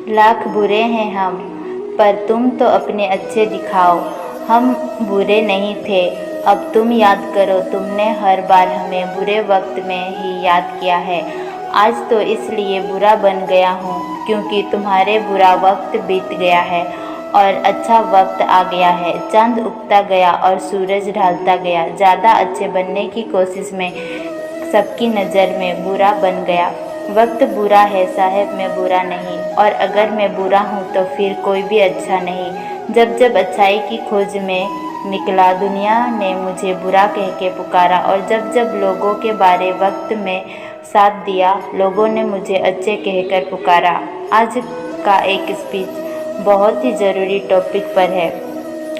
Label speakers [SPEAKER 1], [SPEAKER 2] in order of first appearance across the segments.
[SPEAKER 1] लाख बुरे हैं हम, पर तुम तो अपने अच्छे दिखाओ। हम बुरे नहीं थे, अब तुम याद करो, तुमने हर बार हमें बुरे वक्त में ही याद किया है। आज तो इसलिए बुरा बन गया हूँ क्योंकि तुम्हारे बुरा वक्त बीत गया है और अच्छा वक्त आ गया है। चांद उगता गया और सूरज ढलता गया। ज़्यादा अच्छे बनने की कोशिश में सबकी नज़र में बुरा बन गया। वक्त बुरा है साहब, मैं बुरा नहीं, और अगर मैं बुरा हूँ तो फिर कोई भी अच्छा नहीं। जब जब अच्छाई की खोज में निकला, दुनिया ने मुझे बुरा कह के पुकारा, और जब जब लोगों के बारे वक्त में साथ दिया, लोगों ने मुझे अच्छे कहकर पुकारा। आज का एक स्पीच बहुत ही ज़रूरी टॉपिक पर है।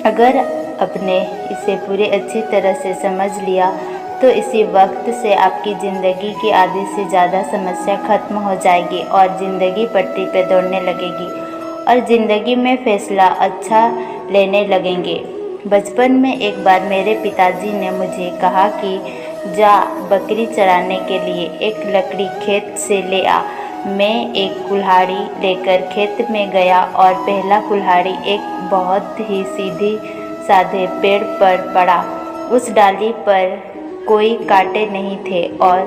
[SPEAKER 1] अगर आपने इसे पूरी अच्छी तरह से समझ लिया तो इसी वक्त से आपकी ज़िंदगी की आधी से ज़्यादा समस्या खत्म हो जाएगी और ज़िंदगी पटरी पे दौड़ने लगेगी और ज़िंदगी में फ़ैसला अच्छा लेने लगेंगे। बचपन में एक बार मेरे पिताजी ने मुझे कहा कि जा बकरी चराने के लिए एक लकड़ी खेत से ले आ। मैं एक कुल्हाड़ी लेकर खेत में गया और पहला कुल्हाड़ी एक बहुत ही सीधी साधे पेड़ पर पड़ा। उस डाली पर कोई कांटे नहीं थे और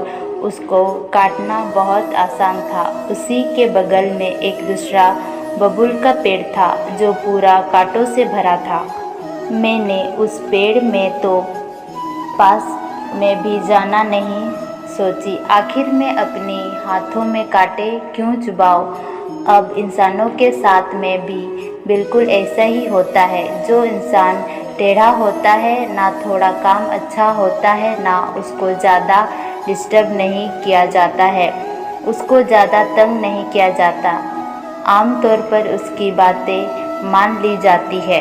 [SPEAKER 1] उसको काटना बहुत आसान था। उसी के बगल में एक दूसरा बबूल का पेड़ था जो पूरा कांटों से भरा था। मैंने उस पेड़ में तो पास में भी जाना नहीं सोची। आखिर में अपने हाथों में कांटे क्यों चुभाऊं। अब इंसानों के साथ में भी बिल्कुल ऐसा ही होता है। जो इंसान टेढ़ा होता है, ना थोड़ा काम अच्छा होता है, ना उसको ज़्यादा डिस्टर्ब नहीं किया जाता है, उसको ज़्यादा तंग नहीं किया जाता, आमतौर पर उसकी बातें मान ली जाती है।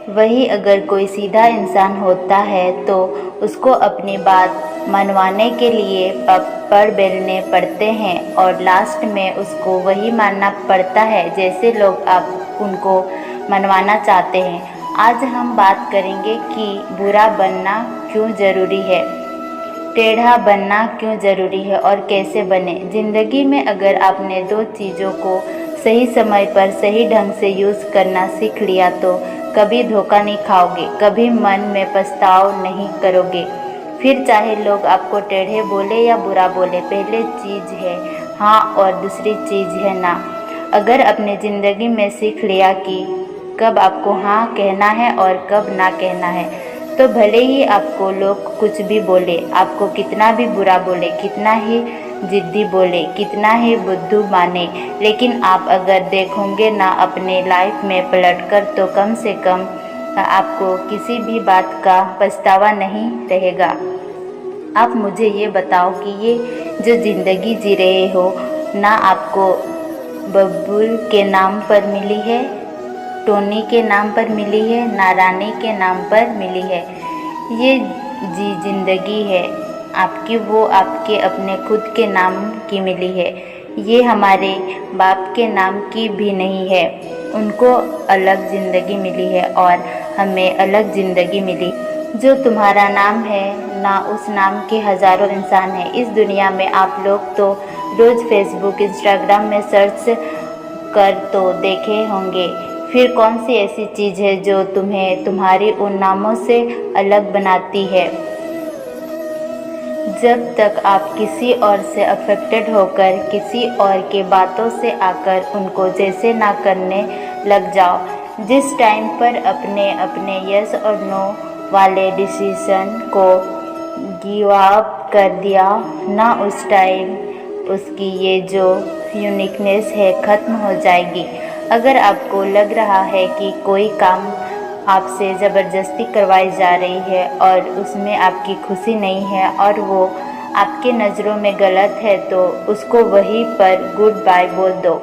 [SPEAKER 1] वही अगर कोई सीधा इंसान होता है तो उसको अपनी बात मनवाने के लिए पड़ बेलने पड़ते हैं और लास्ट में उसको वही मानना पड़ता है जैसे लोग आप उनको मनवाना चाहते हैं। आज हम बात करेंगे कि बुरा बनना क्यों ज़रूरी है, टेढ़ा बनना क्यों ज़रूरी है और कैसे बने। ज़िंदगी में अगर आपने दो चीज़ों को सही समय पर सही ढंग से यूज़ करना सीख लिया तो कभी धोखा नहीं खाओगे, कभी मन में पछतावा नहीं करोगे। फिर चाहे लोग आपको टेढ़े बोले या बुरा बोले, पहले चीज़ है हाँ और दूसरी चीज़ है ना। अगर अपने ज़िंदगी में सीख लिया कि कब आपको हाँ कहना है और कब ना कहना है, तो भले ही आपको लोग कुछ भी बोले, आपको कितना भी बुरा बोले, कितना ही जिद्दी बोले, कितना ही बुद्धू माने, लेकिन आप अगर देखोगे ना अपने लाइफ में पलटकर तो कम से कम आपको किसी भी बात का पछतावा नहीं रहेगा। आप मुझे ये बताओ कि ये जो ज़िंदगी जी रहे हो ना आपको बबूल के नाम पर मिली है, टोनी के नाम पर मिली है, ना रानी के नाम पर मिली है। ये ज़िंदगी है आपकी, वो आपके अपने खुद के नाम की मिली है। ये हमारे बाप के नाम की भी नहीं है। उनको अलग ज़िंदगी मिली है और हमें अलग ज़िंदगी मिली। जो तुम्हारा नाम है ना उस नाम के हज़ारों इंसान हैं इस दुनिया में। आप लोग तो रोज़ फेसबुक इंस्टाग्राम में सर्च कर तो देखे होंगे। फिर कौन सी ऐसी चीज़ है जो तुम्हें तुम्हारी उन नामों से अलग बनाती है। जब तक आप किसी और से अफेक्टेड होकर किसी और के बातों से आकर उनको जैसे ना करने लग जाओ, जिस टाइम पर अपने अपने यस और नो वाले डिसीजन को गिव अप कर दिया ना, उस टाइम उसकी ये जो यूनिकनेस है ख़त्म हो जाएगी। अगर आपको लग रहा है कि कोई काम आपसे ज़बरदस्ती करवाई जा रही है और उसमें आपकी खुशी नहीं है और वो आपके नज़रों में गलत है, तो उसको वहीं पर गुड बाय बोल दो।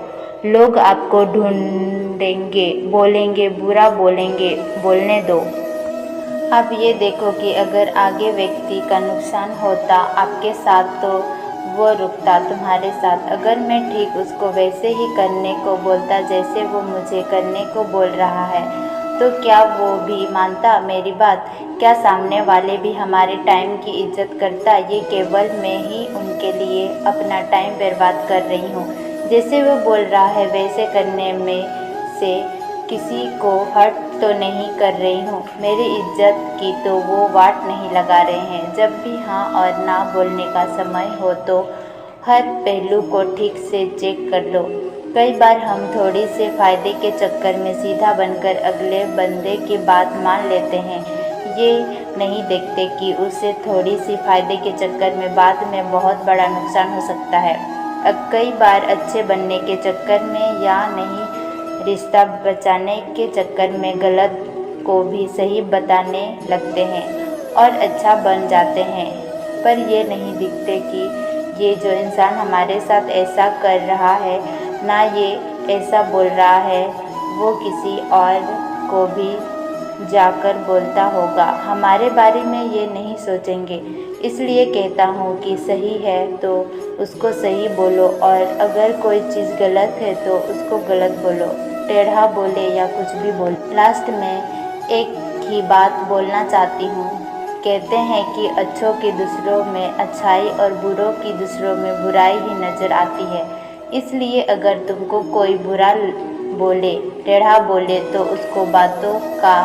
[SPEAKER 1] लोग आपको ढूंढेंगे, बोलेंगे, बुरा बोलेंगे, बोलने दो। अब ये देखो कि अगर आगे व्यक्ति का नुकसान होता आपके साथ तो वो रुकता तुम्हारे साथ। अगर मैं ठीक उसको वैसे ही करने को बोलता जैसे वो मुझे करने को बोल रहा है, तो क्या वो भी मानता मेरी बात? क्या सामने वाले भी हमारे टाइम की इज्जत करता? ये केवल मैं ही उनके लिए अपना टाइम बर्बाद कर रही हूँ। जैसे वो बोल रहा है वैसे करने में से किसी को हर्ट तो नहीं कर रही हूँ। मेरी इज्जत की तो वो वाट नहीं लगा रहे हैं। जब भी हाँ और ना बोलने का समय हो तो हर पहलू को ठीक से चेक कर लो। कई बार हम थोड़ी से फ़ायदे के चक्कर में सीधा बनकर अगले बंदे की बात मान लेते हैं। ये नहीं देखते कि उससे थोड़ी सी फ़ायदे के चक्कर में बाद में बहुत बड़ा नुकसान हो सकता है। अब कई बार अच्छे बनने के चक्कर में या नहीं रिश्ता बचाने के चक्कर में गलत को भी सही बताने लगते हैं और अच्छा बन जाते हैं, पर ये नहीं दिखते कि ये जो इंसान हमारे साथ ऐसा कर रहा है, ना ये ऐसा बोल रहा है, वो किसी और को भी जाकर बोलता होगा। हमारे बारे में ये नहीं सोचेंगे। इसलिए कहता हूँ कि सही है तो उसको सही बोलो और अगर कोई चीज़ गलत है तो उसको गलत बोलो, टेढ़ा बोले या कुछ भी बोले। लास्ट में एक ही बात बोलना चाहती हूँ। कहते हैं कि अच्छों की दूसरों में अच्छाई और बुरों की दूसरों में बुराई ही नज़र आती है। इसलिए अगर तुमको कोई बुरा बोले, टेढ़ा बोले तो उसको बातों का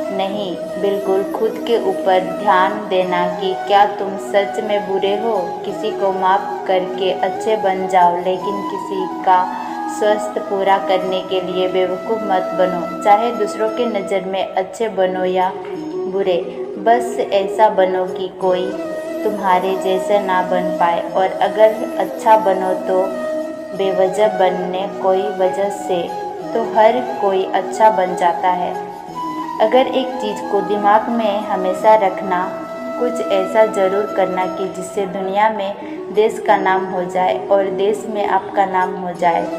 [SPEAKER 1] नहीं, बिल्कुल खुद के ऊपर ध्यान देना कि क्या तुम सच में बुरे हो। किसी को माफ़ करके अच्छे बन जाओ, लेकिन किसी का स्वास्थ्य पूरा करने के लिए बेवकूफ़ मत बनो। चाहे दूसरों के नज़र में अच्छे बनो या बुरे, बस ऐसा बनो कि कोई तुम्हारे जैसे ना बन पाए। और अगर अच्छा बनो तो बेवजह बनने कोई वजह से, तो हर कोई अच्छा बन जाता है। अगर एक चीज़ को दिमाग में हमेशा रखना, कुछ ऐसा ज़रूर करना कि जिससे दुनिया में देश का नाम हो जाए और देश में आपका नाम हो जाए।